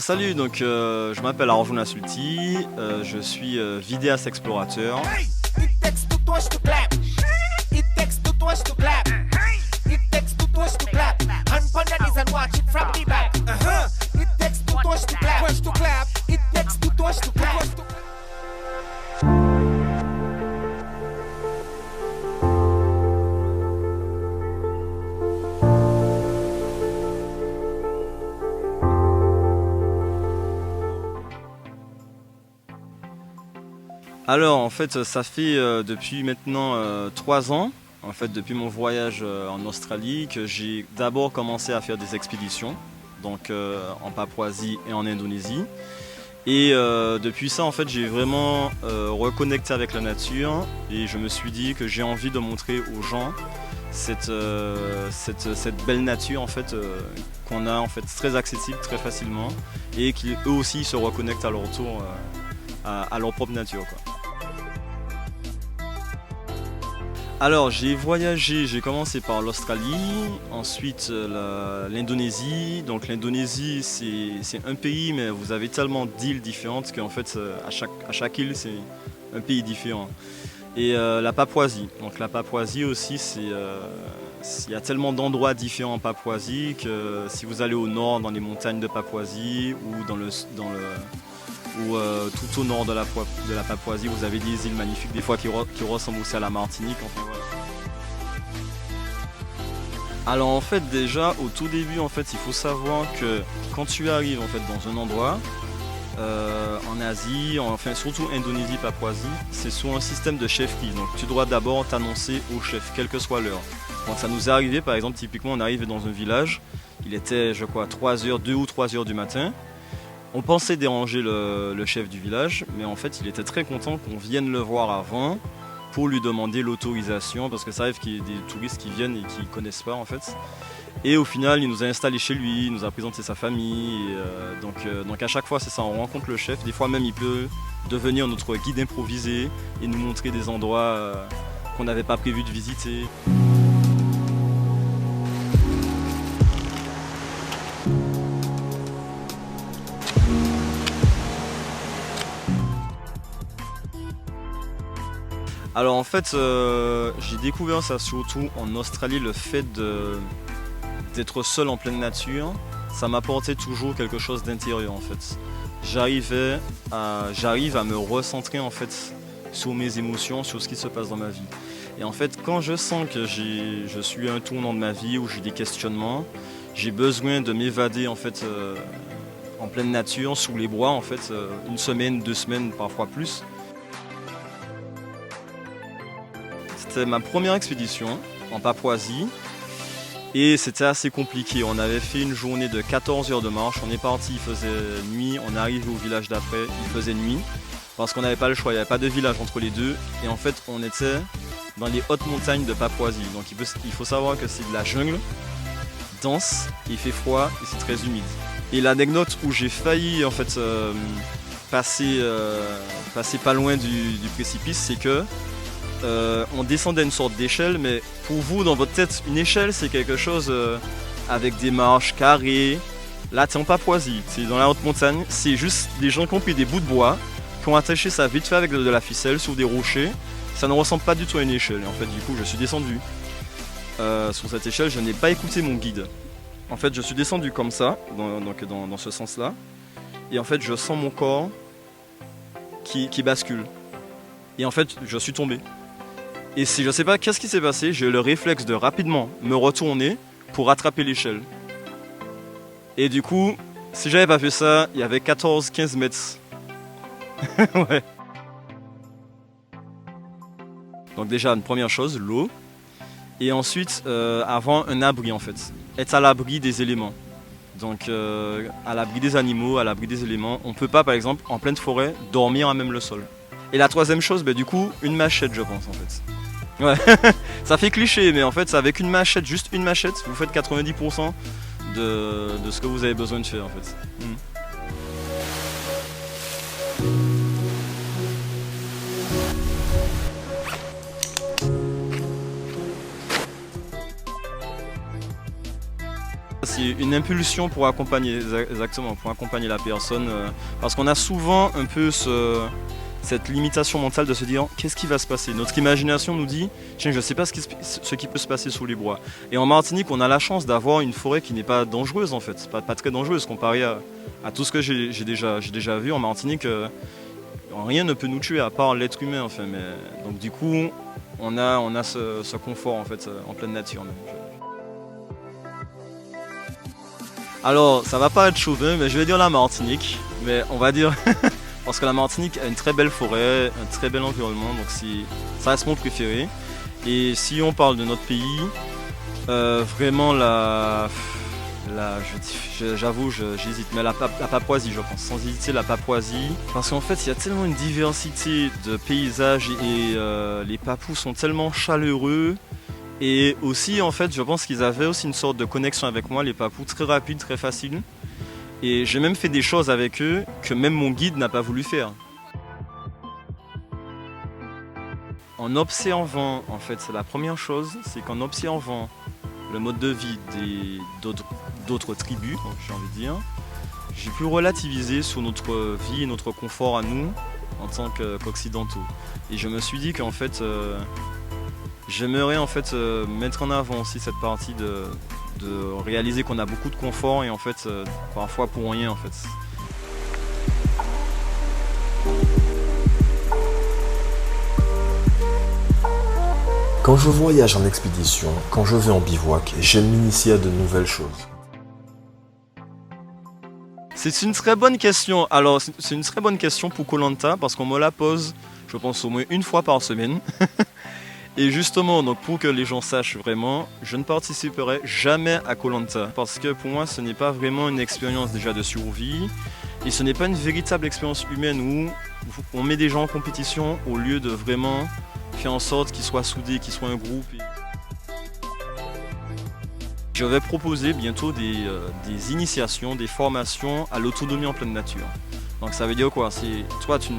Salut, je m'appelle Arjuna Sulti, je suis vidéaste explorateur. It takes two toes to clap. It takes two toes to clap. It takes two toes to clap. Hand on the knees and watch it from the back. It takes two toes to clap. It takes two toes to clap. Alors en fait ça fait depuis maintenant 3 ans, en fait depuis mon voyage en Australie, que j'ai d'abord commencé à faire des expéditions, en Papouasie et en Indonésie. Et depuis ça en fait j'ai vraiment reconnecté avec la nature et je me suis dit que j'ai envie de montrer aux gens cette belle nature en fait qu'on a en fait très accessible très facilement et qui eux aussi se reconnectent à leur tour à leur propre nature, quoi. Alors j'ai voyagé, j'ai commencé par l'Australie, ensuite l'Indonésie. Donc l'Indonésie c'est un pays mais vous avez tellement d'îles différentes qu'en fait à chaque île c'est un pays différent. Et la Papouasie, donc la Papouasie aussi il y a tellement d'endroits différents en Papouasie que si vous allez au nord dans les montagnes de Papouasie ou tout au nord de la Papouasie, vous avez des îles magnifiques, des fois qui ressemblent aussi à la Martinique. Enfin, voilà. Alors en fait déjà au tout début en fait il faut savoir que quand tu arrives en fait dans un endroit en Asie, enfin surtout Indonésie, Papouasie, c'est sous un système de chefferie. Donc tu dois d'abord t'annoncer au chef, quelle que soit l'heure. Quand ça nous est arrivé par exemple, typiquement on arrivait dans un village, il était je crois 2 ou 3 heures du matin. On pensait déranger le chef du village, mais en fait il était très content qu'on vienne le voir avant pour lui demander l'autorisation, parce que ça arrive qu'il y ait des touristes qui viennent et qui ne connaissent pas en fait. Et au final il nous a installés chez lui, il nous a présenté sa famille, et donc à chaque fois c'est ça, on rencontre le chef, des fois même il peut devenir notre guide improvisé et nous montrer des endroits qu'on n'avait pas prévu de visiter. Alors en fait, j'ai découvert ça surtout en Australie, le fait d'être seul en pleine nature, ça m'apportait toujours quelque chose d'intérieur en fait. J'arrive à me recentrer en fait sur mes émotions, sur ce qui se passe dans ma vie. Et en fait, quand je sens que je suis à un tournant de ma vie où j'ai des questionnements, j'ai besoin de m'évader en fait en pleine nature, sous les bois en fait, 1 semaine, 2 semaines, parfois plus. C'était ma première expédition en Papouasie et c'était assez compliqué. On avait fait une journée de 14 heures de marche, on est parti, il faisait nuit, on est arrivé au village d'après, il faisait nuit parce qu'on n'avait pas le choix, il n'y avait pas de village entre les deux et en fait on était dans les hautes montagnes de Papouasie. Donc il faut savoir que c'est de la jungle dense, il fait froid et c'est très humide. Et l'anecdote où j'ai failli en fait passer pas loin du précipice, c'est que on descendait une sorte d'échelle, mais pour vous, dans votre tête, une échelle, c'est quelque chose avec des marches carrées. Là, t'es en Papouasie, c'est dans la haute montagne, c'est juste des gens qui ont pris des bouts de bois, qui ont attaché ça vite fait avec de la ficelle sur des rochers. Ça ne ressemble pas du tout à une échelle. Et en fait, du coup, je suis descendu. Sur cette échelle, je n'ai pas écouté mon guide. En fait, je suis descendu comme ça, dans ce sens-là. Et en fait, je sens mon corps qui bascule. Et en fait, je suis tombé. Et si je sais pas qu'est-ce qui s'est passé, j'ai eu le réflexe de rapidement me retourner pour rattraper l'échelle. Et du coup, si j'avais pas fait ça, il y avait 14-15 mètres. Ouais. Donc déjà, une première chose, l'eau. Et ensuite, avoir un abri en fait. Être à l'abri des éléments. Donc à l'abri des animaux, à l'abri des éléments. On peut pas, par exemple, en pleine forêt, dormir à même le sol. Et la troisième chose, du coup, une machette, je pense en fait. Ouais, ça fait cliché, mais en fait, c'est avec une machette, juste une machette, vous faites 90% de ce que vous avez besoin de faire en fait. c'est une impulsion pour accompagner, exactement, pour accompagner la personne. Parce qu'on a souvent un peu cette limitation mentale de se dire qu'est-ce qui va se passer. Notre imagination nous dit tiens, je ne sais pas ce qui peut se passer sous les bois. Et en Martinique, on a la chance d'avoir une forêt qui n'est pas dangereuse en fait, pas très dangereuse comparée à tout ce que j'ai déjà vu en Martinique. Rien ne peut nous tuer à part l'être humain enfin. Donc du coup, on a ce confort en fait en pleine nature même. Alors, ça va pas être chauvin, mais je vais dire la Martinique. Mais on va dire parce que la Martinique a une très belle forêt, un très bel environnement, donc ça reste mon préféré. Et si on parle de notre pays, vraiment j'avoue, j'hésite, mais la Papouasie, je pense, sans hésiter la Papouasie. Parce qu'en fait, il y a tellement une diversité de paysages et les Papous sont tellement chaleureux. Et aussi, en fait, je pense qu'ils avaient aussi une sorte de connexion avec moi, les Papous, très rapide, très facile. Et j'ai même fait des choses avec eux que même mon guide n'a pas voulu faire. En observant, en fait, c'est la première chose, c'est qu'en observant le mode de vie d'autres tribus, j'ai envie de dire, j'ai pu relativiser sur notre vie et notre confort à nous en tant qu'occidentaux. Et je me suis dit qu'en fait, j'aimerais en fait mettre en avant aussi cette partie de réaliser qu'on a beaucoup de confort et en fait parfois pour rien en fait. Quand je voyage en expédition, quand je vais en bivouac, j'aime m'initier à de nouvelles choses. C'est une très bonne question. Alors c'est une très bonne question pour Koh Lanta parce qu'on me la pose, je pense au moins une fois par semaine. Et justement, donc pour que les gens sachent vraiment, je ne participerai jamais à Koh Lanta parce que pour moi ce n'est pas vraiment une expérience déjà de survie et ce n'est pas une véritable expérience humaine où on met des gens en compétition au lieu de vraiment faire en sorte qu'ils soient soudés, qu'ils soient un groupe. Je vais proposer bientôt des initiations, des formations à l'autonomie en pleine nature. Donc ça veut dire quoi? C'est toi tu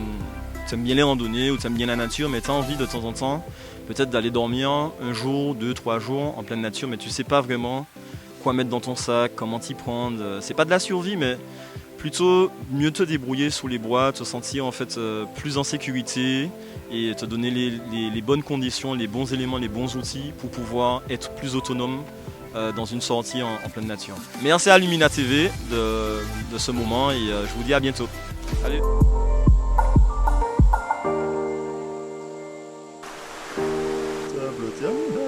aimes bien les randonnées ou tu aimes bien la nature mais tu as envie de temps en temps peut-être d'aller dormir un jour, 2, 3 jours en pleine nature mais tu sais pas vraiment quoi mettre dans ton sac, comment t'y prendre. C'est pas de la survie mais plutôt mieux te débrouiller sous les bois, te sentir en fait plus en sécurité et te donner les bonnes conditions, les bons éléments, les bons outils pour pouvoir être plus autonome dans une sortie en pleine nature. Merci à Lumina TV de ce moment et je vous dis à bientôt. Allez. Table terminale.